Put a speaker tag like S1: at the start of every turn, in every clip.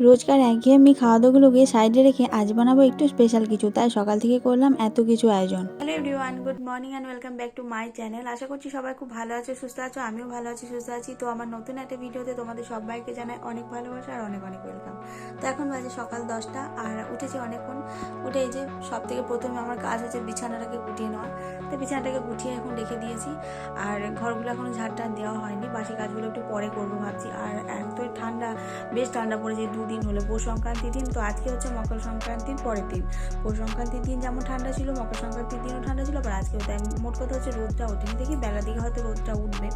S1: রোজকার একঘেয়েমি খাওয়া দাওয়াগুলোকে সাইডে রেখে আজ বানাবো একটু স্পেশাল কিছু, তাই সকাল থেকে করলাম এত কিছু আয়োজন।
S2: Hello everyone, good morning and welcome back to my channel. আশা করছি সবাই খুব ভালো আছে, সুস্থ আছো। আমিও ভালো আছি, সুস্থ আছি। তো আমার নতুন একটা ভিডিওতে তোমাদের সবাইকে জানাই অনেক ভালোবাসা আর অনেক অনেক ওয়েলকাম। তো এখন বাজে সকাল 10টা আর উঠেছি অনেকক্ষণ। উঠে এই যে সব থেকে প্রথমে আমার কাজ হচ্ছে বিছানাটাকে গুটিয়ে নেওয়া। তো বিছানাটাকে গুটিয়ে এখন রেখে দিয়েছি। আর ঘরগুলো এখনো ঝাড় দেওয়া হয়নি, বাসি কাজগুলো একটু পরে করবো ভাবছি। আর এত ঠান্ডা, বেশ ঠান্ডা পড়েছে। 2 দিন হলো পৌষ সংক্রান্তির দিন, তো আজকে হচ্ছে মকর সংক্রান্তির পরের দিন। পৌষ সংক্রান্তির দিন যেমন ঠান্ডা ছিল, মকর সংক্রান্তির দিনও ঠান্ডা ছিল, আবার আজকেও তাই। মোট কথা হচ্ছে রোদটা ওঠেনি, দেখি বেলার দিকে হয়তো রোদটা উঠবে।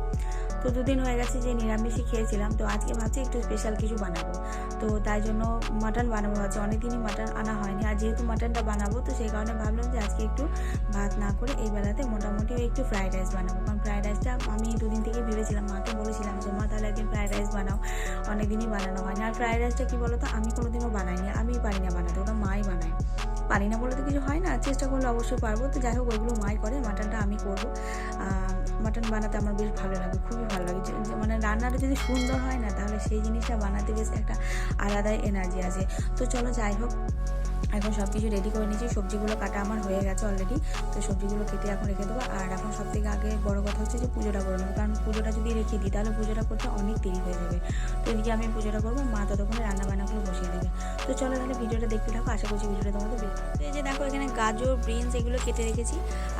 S2: তো 2 দিন হয়ে গেছে যে নিরামিষই খেয়েছিলাম, তো আজকে ভাবছি একটু স্পেশাল কিছু বানাবো। তো তাই জন্য মাটন বানাবো ভাবছি, অনেকদিনই মাটন আনা হয়নি। আর যেহেতু মাটনটা বানাবো, তো সেই কারণে ভাবলাম যে আজকে একটু ভাত না করে এই বেলাতে মোটামুটি একটু ফ্রাইড রাইস বানাবো। কারণ ফ্রাইড রাইসটা আমি 2 দিন থেকে ভেবেছিলাম, মাকে বলেছিলাম যে মা তাহলে একদিন ফ্রাইড রাইস বানাও, অনেকদিনই বানানো হয়নি। আর ফ্রাইড রাইসটা কী বলো তো, আমি কোনোদিনও বানাইনি, আমি পারি না বানাতে, ওটা মাই বানায়। পারি না বলে তো কিছু হয় না, চেষ্টা করলে অবশ্যই পারবো। তো যাই হোক, ওইগুলো মাই করে, মাটনটা আমি করবো। মাটন বানাতে আমার বেশ ভালো লাগে, খুবই ভালো লাগে। মানে রান্নাটা যদি সুন্দর হয় না, তাহলে সেই জিনিসটা বানাতে বেশ একটা আলাদাই এনার্জি আছে। তো চলো যাই হোক, এখন সব কিছু রেডি করে নিয়েছি। সবজিগুলো কাটা আমার হয়ে গেছে অলরেডি, তো সবজিগুলো কেটে এখন রেখে দেবো। আর এখন সব থেকে আগে বড় কথা হচ্ছে যে পুজোটা করে নেবো, কারণ পুজোটা যদি রেখে দিই তাহলে পুজোটা করতে অনেক দেরি হয়ে যাবে। তো এদিকে আমি পুজোটা করবো, মা ততক্ষণে রান্নাবান্নাগুলো বসিয়ে দেবে। তো চলো তাহলে ভিডিওটা দেখতে থাকো, আশা করছি ভিডিওটা তোমাদের বেশ। তো এই যে দেখো, এখানে গাজর, বিনস এগুলো কেটে রেখেছি।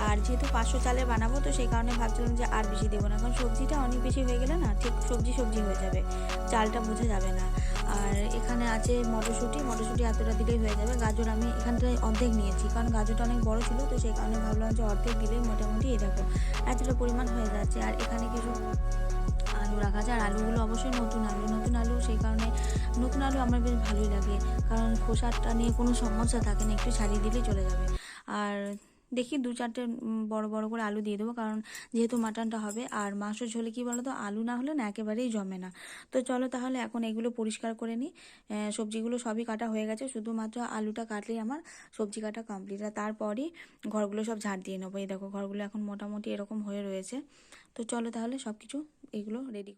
S2: আর যেহেতু 500 চালের বানাবো, তো সেই কারণে ভাবছিলাম যে আর বেশি দেবো না, কারণ সবজিটা অনেক বেশি হয়ে গেলে না ঠিক সবজি হয়ে যাবে, চালটা বোঝা যাবে না। আর এখানে আছে মটরশুঁটি এতটা দিলেই হয়ে যাবে। গাজর আমি এখানটায় অর্ধেক নিয়েছি, কারণ গাজরটা অনেক বড় ছিল, তো সেই কারণে ভাবলাম যে অর্ধেক দিলেই মোটামুটি এই দেখো এতটা পরিমাণ হয়ে যাচ্ছে। আর এখানে কিছু আলু রাখা আছে, আর আলুগুলো অবশ্যই নতুন আলু, সেই কারণে নতুন আলু আমার বেশ ভালোই লাগে, কারণ খোসাটা নিয়ে কোনো সমস্যা থাকে না, একটু ছাড়িয়ে দিলেই চলে যাবে। আর দেখি 2-4টে বড় বড় করে আলু দিয়ে দেবো, কারণ যেহেতু মাটনটা হবে। আর মাংস ঝোলে কী বলো তো, আলু না হলে না একেবারেই জমে না। তো চলো তাহলে এখন এগুলো পরিষ্কার করে নিই। সবজিগুলো সবই কাটা হয়ে গেছে, শুধুমাত্র আলুটা কাটলেই আমার সবজি কাটা কমপ্লিট। আর তারপরই ঘরগুলো সব ঝাড় দিয়ে নেবো। এই দেখো ঘরগুলো এখন মোটামুটি এরকম হয়ে রয়েছে। তো চলো তাহলে সব কিছু এগুলো রেডি।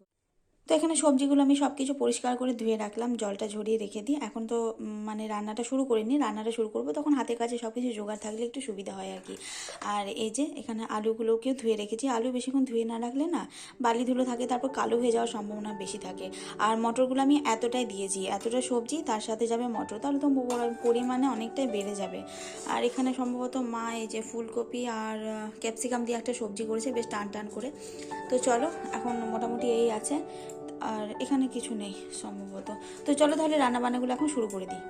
S2: তো এখানে সবজিগুলো আমি সব কিছু পরিষ্কার করে ধুয়ে রাখলাম, জলটা ঝরিয়ে রেখে দিই। এখন তো মানে রান্নাটা শুরু করিনি, রান্নাটা শুরু করবো তখন হাতের কাছে সব কিছু জোগাড় থাকলে একটু সুবিধা হয় আর কি। আর এই যে এখানে আলুগুলোকেও ধুয়ে রেখেছি। আলু বেশিক্ষণ ধুয়ে না রাখলে না বালি ধুলো থাকে, তারপর কালো হয়ে যাওয়ার সম্ভাবনা বেশি থাকে। আর মটরগুলো আমি এতটাই দিয়েছি, এতটা সবজি তার সাথে যাবে মটর, তাহলে তো পরিমাণে অনেকটাই বেড়ে যাবে। আর এখানে সম্ভবত মা এই যে ফুলকপি আর ক্যাপসিকাম দিয়ে একটা সবজি করেছে, বেশ টান টান করে। তো চলো এখন মোটামুটি এই আছে, আর এখানে কিছু নেই সম্ভবত। তো চলো তাহলে রান্নাবান্নাগুলো এখন শুরু করে দিই।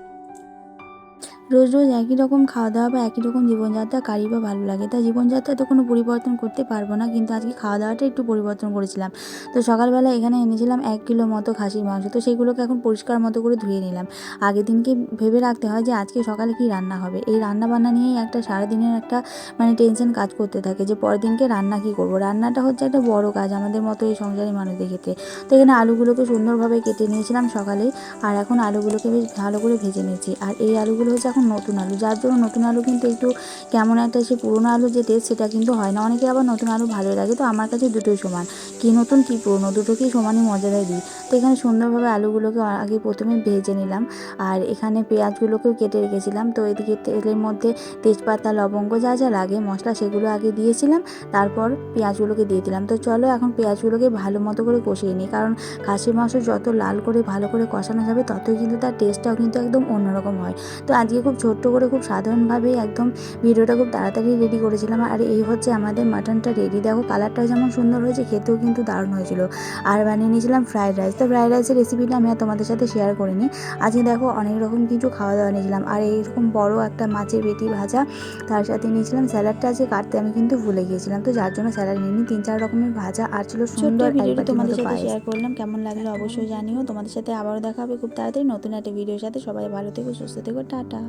S1: রোজ রোজ একই রকম খাওয়া দাওয়া বা একই রকম জীবনযাত্রা কারই বা ভালো লাগে, তাই জীবনযাত্রা তো কোনো পরিবর্তন করতে পারবো না, কিন্তু আজকে খাওয়া দাওয়াটা একটু পরিবর্তন করেছিলাম। তো সকালবেলা এখানে এনেছিলাম 1 কিলো মতো খাসির মাংস, তো সেগুলোকে এখন পরিষ্কার মতো করে ধুয়ে নিলাম। আগের দিনকে ভেবে রাখতে হয় যে আজকে সকালে কি রান্না হবে, এই রান্না বান্না নিয়েই একটা সারাদিনের একটা মানে টেনশন কাজ করতে থাকে যে পরের দিনকে রান্না কী করবো। রান্নাটা হচ্ছে একটা বড় কাজ আমাদের মতো এই সংসারী মানুষদের ক্ষেত্রে। তো এখানে আলুগুলোকে সুন্দরভাবে কেটে নিয়েছিলাম সকালেই, আর এখন আলুগুলোকে বেশ ভালো করে ভেজে নিয়েছি। আর এই আলুগুলো হচ্ছে এখন নতুন আলু, যার জন্য নতুন আলু কিন্তু একটু কেমন একটা সে পুরোনো আলু যে টেস্ট সেটা কিন্তু হয় না। অনেকের আবার নতুন আলু ভালো লাগে, তো আমার কাছে দুটোই সমান, কি নতুন কি পুরোনো দুটোকেই সমানই মর্যাদা দিই। তো এখানে সুন্দরভাবে আলুগুলোকে আগে প্রথমে ভেজে নিলাম। আর এখানে পেঁয়াজগুলোকেও কেটে রেখেছিলাম। তো এদিকে তেলের মধ্যে তেজপাতা, লবঙ্গ যা যা লাগে মশলা সেগুলো আগে দিয়েছিলাম, তারপর পেঁয়াজগুলোকে দিয়ে দিলাম। তো চলো এখন পেঁয়াজগুলোকে ভালো মতো করে কষিয়ে নিই, কারণ খাসির মাংস যত লাল করে ভালো করে কষানো যাবে ততই কিন্তু তার টেস্টটাও কিন্তু একদম অন্যরকম হয়। তো আজকে খুব ছোট্ট করে খুব সাধারণভাবেই একদম ভিডিওটা খুব তাড়াতাড়ি রেডি করেছিলাম। আর এই হচ্ছে আমাদের মাটনটা রেডি। দেখো কালারটাও যেমন সুন্দর হয়েছে, খেতেও কিন্তু দারুণ হয়েছিল। আর বানিয়ে নিয়েছিলাম ফ্রাইড রাইস। তো ফ্রাইড রাইসের রেসিপিটা আমি আর তোমাদের সাথে শেয়ার করিনি। আজকে দেখো অনেক রকম কিছু খাওয়া দাওয়া নিয়েছিলাম, আর এইরকম বড় একটা মাছের পেটি ভাজা, তার সাথে নিয়েছিলাম স্যালাডটা আজকে কাটতে আমি কিন্তু ভুলে গিয়েছিলাম, তো যার জন্য স্যালাড নিয়ে 3-4 রকমের ভাজা, আর ছিল সুন্দর এক
S2: ভিডিওটি
S1: বাটির
S2: তোমাদের
S1: মতো
S2: সাথে
S1: পায়েস।
S2: শেয়ার করলাম, কেমন লাগলো অবশ্যই জানিও। তোমাদের সাথে আবারও দেখা হবে খুব তাড়াতাড়ি নতুন একটা ভিডিওর সাথে। সবাই ভালো থেকো, সুস্থ থেকো, টাটা।